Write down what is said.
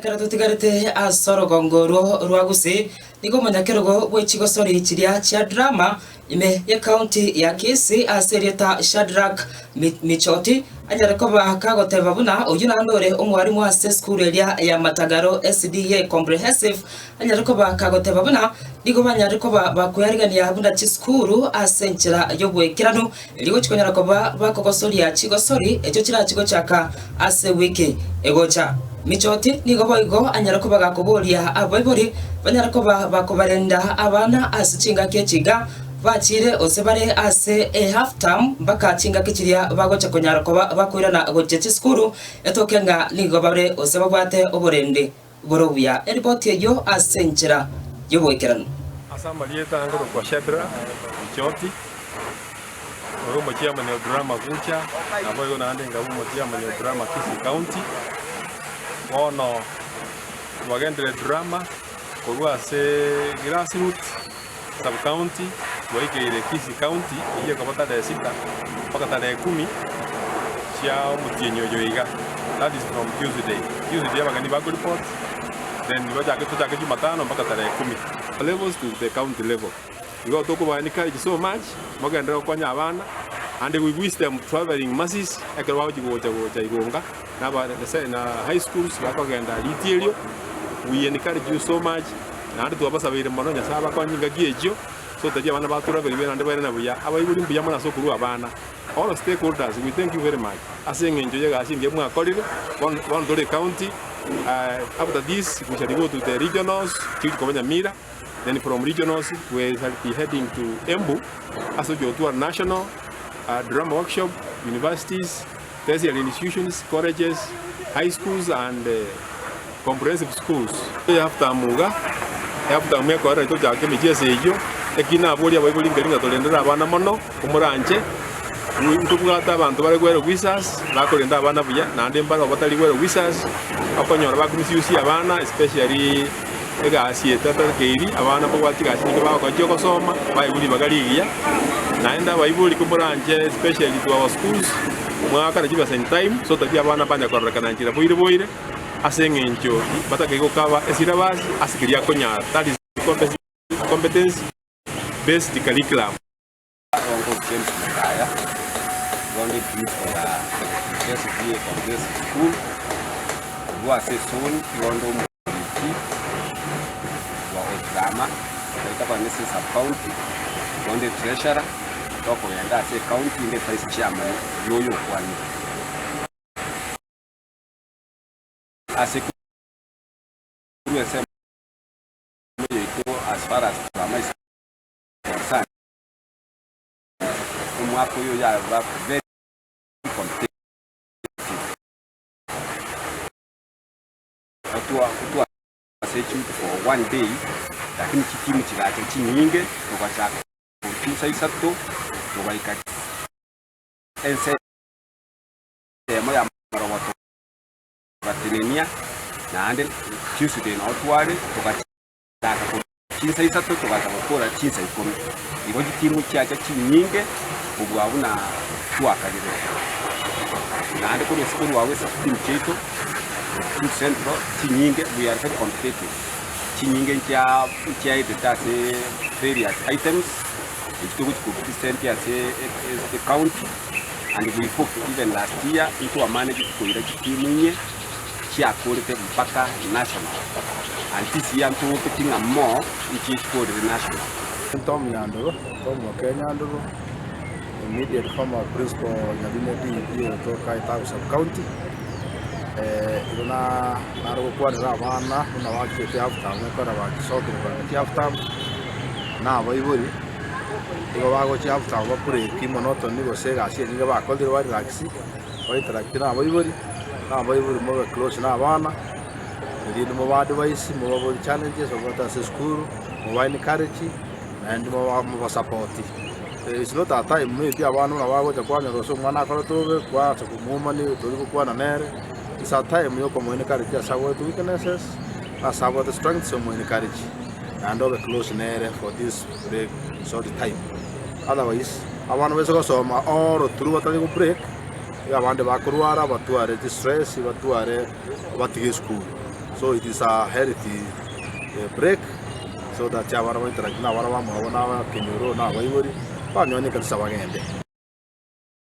Karatutigarite asoro gongoro rwagusi niko munyakerogo gwe Chigosori chiria chia drama ime ya county ya Kisii aserieta Shadrack Michoti anyarakoba kagoteba Buna uyu nandore umwarimu wa school ya Matagaro SDA comprehensive anyarakoba kagoteba Buna niko banyarakoba bakuyarigania Buna Chisukuru asenchera yobwekirano iligo chikonyarakoba bakogosori ya Chigosori echo chira chigo chaka ase wiki egocha Michoti nigo boigo anyarakoba gakoboria abaibori banyarakoba bakobarenda abana asichinga kechiga bachire osebare ase half term baka chinga kichiria bagocha konyarakoba bakwirana goche Chisukuru etokenga nigo bare osebabwate oborende borobuya report eyo asenchera yobwekerano Asambalieta ngoro kwa Shadrack Michoti oromo chairman ya drama kucha aboyo na ndenga umo chairman ya drama Kisii County ono wagendele drama kwa se grassroots sub county waike ile Kisii County ile kapata da 6 mpaka tarehe 10 chia mutienyo yoiga. That is from Tuesday bagani bago report then waja kutoka Jumatano mpaka tarehe 10 levels to the county level. We got to go and encourage so much magandra kwa nyabana and we wish them traveling masses ekero gocha igonga na high schools bakogenda retail. We encourage you so much na ndu abasabire mono nyasaba kwa nyinga giejo so that abana baturabiri bena ndebere na buya abayiburi mbuya mona so kuru abana all stakeholders. We thank you very much asing enjoy gashinge mwakorire one Dore county. After this we shall go to the regionals to Koenekia. Then from regionals we shall be heading to Embu as to national drama workshop, universities, tertiary institutions, colleges, high schools and comprehensive schools. After mweko ara ito jake michese iyo ekina abori abayibuli ngeringa tolendera abana mono kumuranje ntugata abantu bari gwero visas bakolenda abana buya nande mbara batali gwero visas akonyora bakumisiusi abana especially ega asieta keiri abana bo batika sinike bako joko soma bayibuli bagaliya naenda bayibuli kumuranje especially to our schools mwaka na jiba same time so that abana banya korekana njira boire asengencho batakego kaba esirabas asikiria konyara. That is competence based curriculum. Only brief for the SDA comprehensive school. Who are soon Rondo Muriki, drama, the Abanene sub-county, on the treasurer, top of the county in the vice chairman, Loyo One. As a as far as drama is concerned, you are very competitive. For 1 day, lakini kitimu chilake chinyinge tukachaka kuchisa isato tukaika ense ya marawato batinenia na ande Tuesday na otwale tukachaka kuchisa isato tukachaka kukora chisa ikomi iko kitimu chake chinyinge ubwabuna twakalire na ande kuri school wawe kitimu cheto central chinyinge we are very competitive. Chinyinge chia itase various items it took consistent as the county and we hope even last year into a manage kuira chimunye chia quality mpaka national and this year to getting a more which is for the national. Tom Kenya Ndoro, immediate former principal Abanene kutoka Itabu sub county. Ina narugo kwa abana na wakete after mekora bakisoke kwa after na bayiburi igo bago chi after bakure kimonoto nigo sega asie nigo bakoldire bari laxi baitarakira bayiburi mo close na abana ndi mo ba advice mo ba challenges of what as school mo ba encourage and mo support. It's not a time maybe abana na bago kwa nyoso mwana akoro tobe kwa kumuma ni tuli kwa na nere. It's a time you come encourage us about weaknesses, as about the strengths of encourage, and over close in area for this break short time. Otherwise, I want to go some or through a break. You want the Bakuruara, but to are stress, but to are what is school. So it is a healthy break so that ya wara interact na wara wa mwa na kenyoro na waibori pa nyone kabisa wagende.